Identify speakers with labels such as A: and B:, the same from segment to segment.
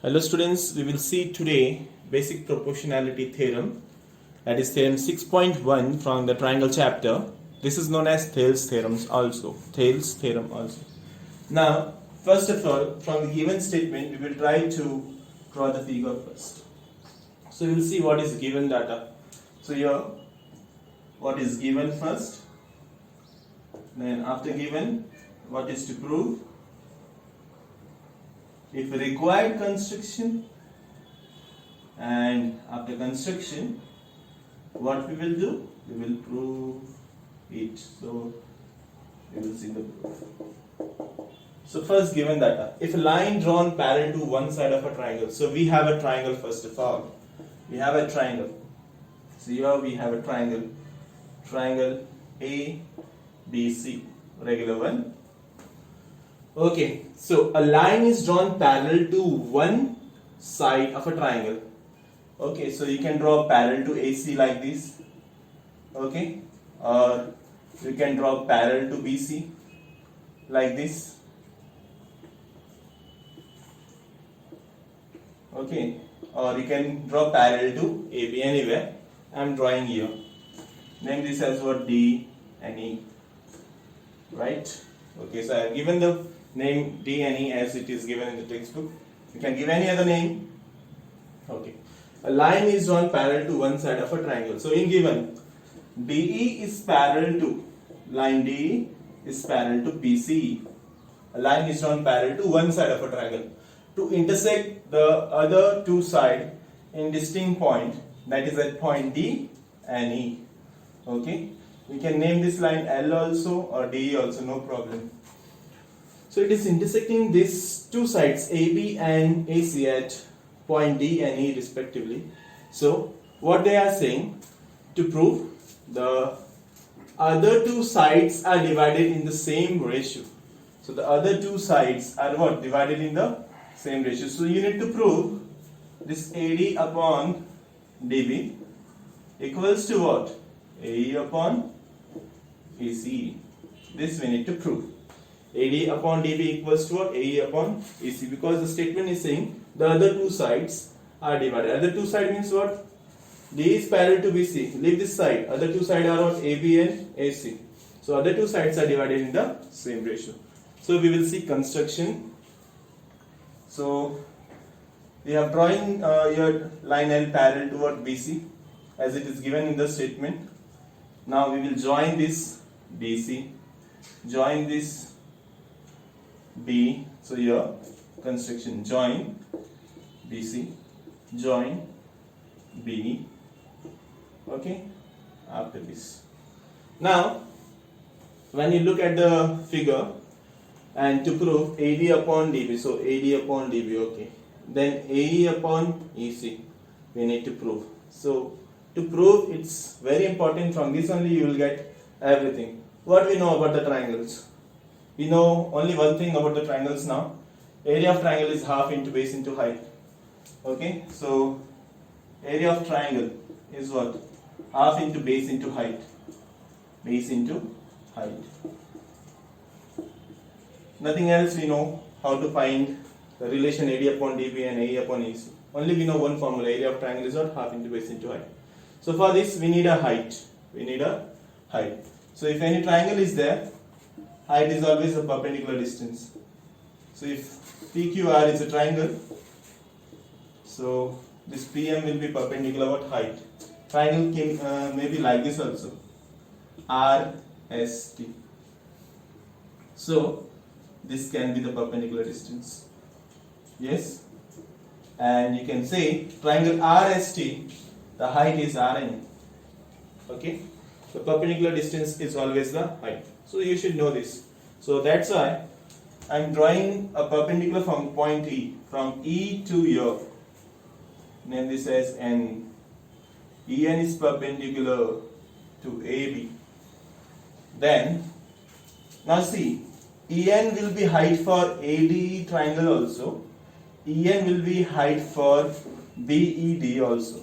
A: Hello students, we will see today basic proportionality theorem, that is theorem 6.1 from the triangle chapter. This is known as Thales theorem also. Now, first of all, from the given statement, we will try to draw the figure first. So we will see what is given data. So here, what is given first, then after given, what is to prove, if required construction, and after construction what we will do, we will prove it. So we will see the proof. So first, given data, if a line drawn parallel to one side of a triangle, so we have a triangle. First of all, we have a triangle. So here we have a triangle ABC, regular one. Okay, so a line is drawn parallel to one side of a triangle. Okay, so you can draw parallel to AC like this. Okay, or you can draw parallel to BC like this. Okay, or you can draw parallel to AB anywhere. I am drawing here. Name this as what, D and E. Right? Okay, so I have given the name D and E as it is given in the textbook. You can give any other name. Okay. A line is drawn parallel to one side of a triangle. So in given, DE is parallel to, line DE is parallel to BCE. A line is drawn parallel to one side of a triangle to intersect the other two sides in distinct point, that is at point D and E. Okay. We can name this line L also or DE also, no problem. So it is intersecting these two sides AB and AC at point D and E respectively. So what they are saying, to prove the other two sides are divided in the same ratio. So the other two sides are what? Divided in the same ratio. So you need to prove this AD upon DB equals to what? AE upon AC. This we need to prove. AD upon DB equals to what? AE upon AC, because the statement is saying the other two sides are divided. Other two sides means what? D is parallel to BC. Leave this side. Other two sides are what? AB and AC. So other two sides are divided in the same ratio. So we will see construction. So we have drawing your line L parallel to what? BC, as it is given in the statement. Now we will join this BC, join this B. So here construction, join BC, join BE. Okay, after this. Now when you look at the figure and to prove AD upon DB, so AD upon DB, okay, then AE upon EC we need to prove. So to prove, it's very important, from this only you will get everything. What we know about the triangles? We know only one thing about the triangles now. Area of triangle is half into base into height. Okay, so area of triangle is what? Half into base into height. Base into height. Nothing else we know how to find the relation AD upon DB and AE upon AC. Only we know one formula. Area of triangle is what? Half into base into height. So for this we need a height. So if any triangle is there, height is always a perpendicular distance. So if PQR is a triangle, so this PM will be perpendicular what? Height. Triangle can may be like this also, RST. So this can be the perpendicular distance. Yes, and you can say triangle RST, the height is Rn. Okay, the perpendicular distance is always the height. So you should know this. So that's why I am drawing a perpendicular from point E, from E to here. Name this as N. En is perpendicular to AB. Then, now see, En will be height for AD triangle also. En will be height for BED also.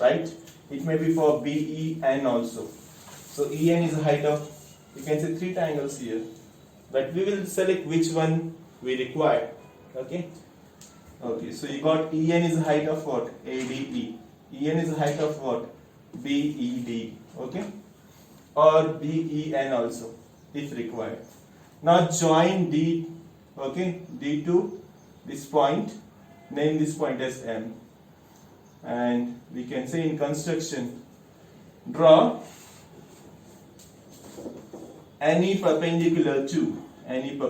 A: Right? It may be for BEN also. So En is the height of, you can say, three triangles here. But we will select which one we require. Okay. Okay, so you got EN is the height of what? ADE. EN is the height of what? BED. Okay, or BEN also if required. Now join D. Okay, D to this point. Name this point as M. And we can say in construction, draw any perpendicular to AB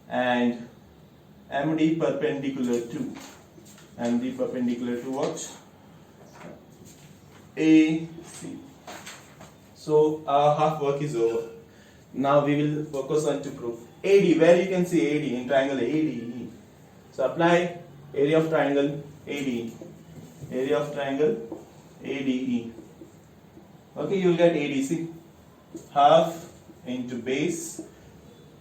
A: and MD perpendicular to what? AC. So our half work is over. Now we will focus on to prove AD, where you can see AD in triangle ADE. So apply area of triangle ADE. Area of triangle ADE. Okay, you will get ADC. Half into base.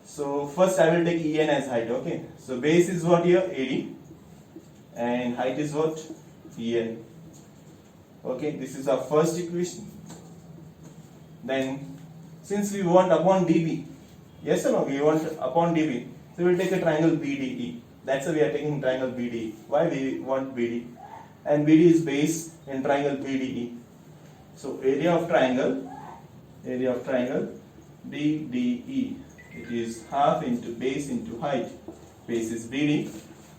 A: So first I will take EN as height. Okay, so base is what here? AD. And height is what? EN. Okay, this is our first equation. Then since we want upon DB, yes or no? We want upon DB. So we will take a triangle BDE. That's why we are taking triangle BDE. Why we want BD? And BD is base in triangle BDE. So area of triangle BDE. It is half into base into height. Base is BD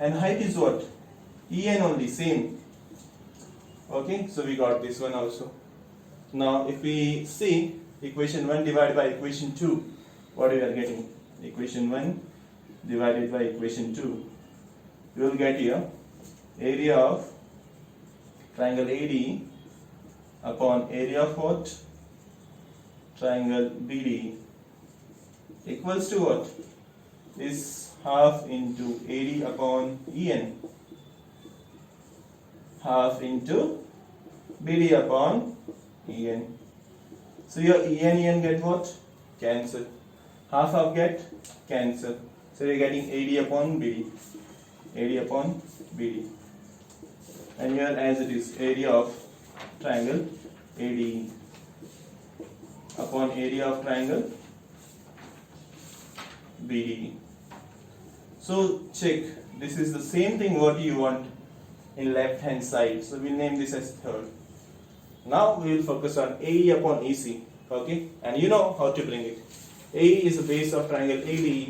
A: and height is what? EN only, same. Okay, so we got this one also. Now if we see equation 1 divided by equation 2, what we are getting? Equation 1 divided by equation 2. We will get here area of triangle AD upon area of what? Triangle BD equals to what? Is half into AD upon EN. Half into BD upon EN. So your EN get what? Cancel. Half get cancel. So we are getting AD upon BD. AD upon BD. And here as it is area of triangle AD upon area of triangle BD. So check, this is the same thing what you want in left hand side. So we'll name this as third. Now we will focus on AE upon EC. Okay, and you know how to bring it. AE is the base of triangle AD.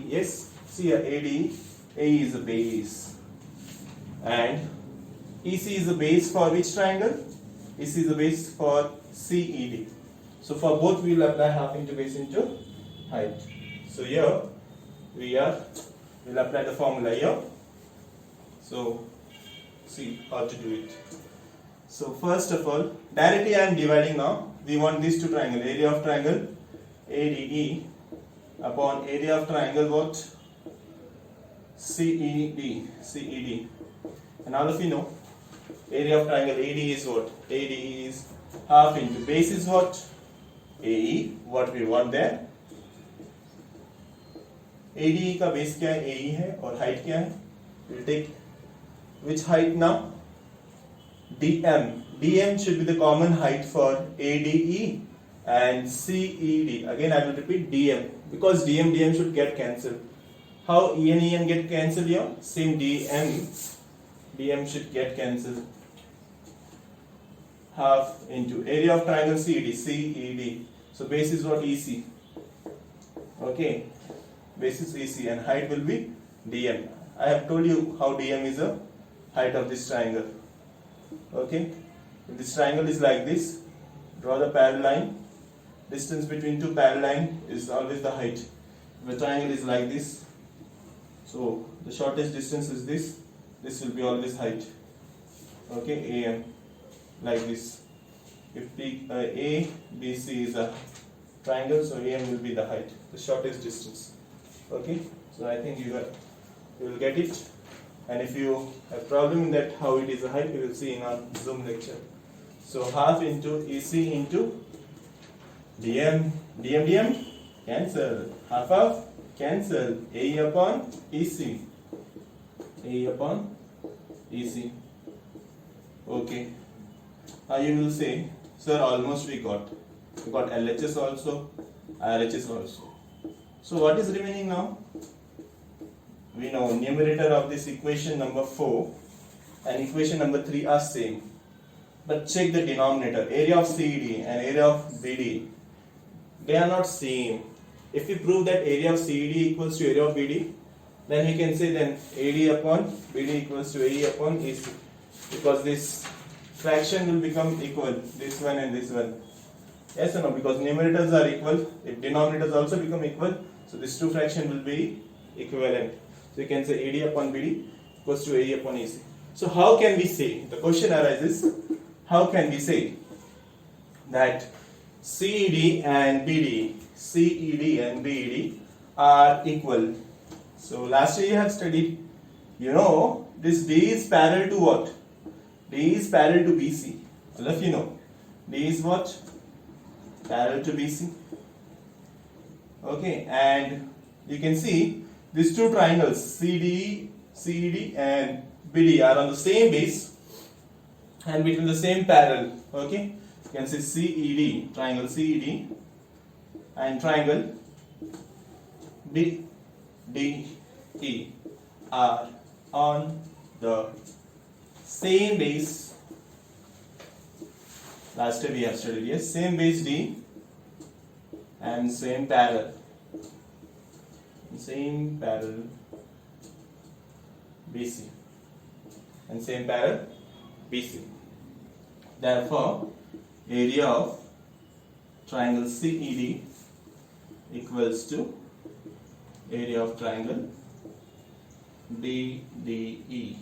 A: Yes, see here AE is the base. And EC is the base for which triangle? EC is the base for CED. So for both we will apply half into base into height. So here we'll apply the formula here. So see how to do it. So first of all, directly I am dividing now. We want these two triangle, area of triangle ADE upon area of triangle what? CED. And all of you know, area of triangle AD is what? AD is half into base is what? AE, what we want there. ADE का base क्या है? AE है और height क्या है? We'll take which height now? DM. DM should be the common height for ADE and CED. Again I will repeat DM because DM should get cancelled. How EN get cancelled here? Same DM should get cancelled. Half into area of triangle CED. So base is what? EC. Okay, base is EC and height will be DM. I have told you how DM is the height of this triangle. Okay, if this triangle is like this, draw the parallel line. Distance between two parallel line is always the height. If the triangle is like this, so the shortest distance is this. This will be always height. Okay, AM like this. If ABC is a triangle, so AM will be the height, the shortest distance. Okay, so I think you will get it. And if you have problem in that how it is a height, we will see in our Zoom lecture. So half into EC into DM, cancel. Half cancel. AE upon EC. Okay. Now you will say, sir, almost we got LHS also, RHS also. So what is remaining now? we know numerator of this equation number 4 and equation number 3 are same. But check the denominator. Area of CED and area of BD, they are not same. If we prove that area of CED equals to area of BD, then we can say then AD upon BD equals to AE upon AC, because this fraction will become equal, this one and this one. Yes or no? Because numerators are equal, if denominators also become equal, so these two fraction will be equivalent. So you can say AD upon BD equals to AE upon AC. So how can we say, the question arises, how can we say that CED and BD are equal? So last year you have studied, you know, this D is parallel to what? D is parallel to BC. All of you know. D is what? Parallel to BC. Okay, and you can see these two triangles CED and BD are on the same base and between the same parallel. Okay, you can see CED, triangle CED and triangle BDE are on the same base. Last time we have studied, yes, same base D and same parallel BC and same parallel BC. Therefore, area of triangle CED equals to area of triangle BDE.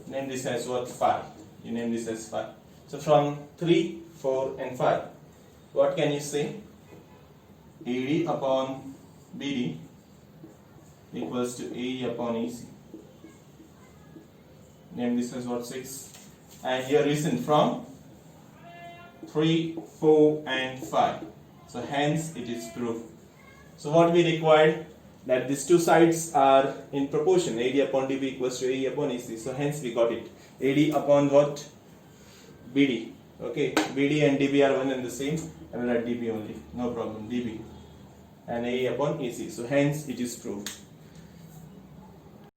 A: Name this as what? 5. You name this as 5. So from 3, 4 and 5, what can you say? AD upon BD equals to AE upon AC. Name this as what? 6. And here reason from 3, 4 and 5. So hence it is proved. So what we required, that these two sides are in proportion, AD upon DB equals to AE upon AC. So hence we got it. AD upon what? BD. Okay, BD and DB are one and the same. I will write DB only, no problem, DB and AE upon AC. So hence it is proved.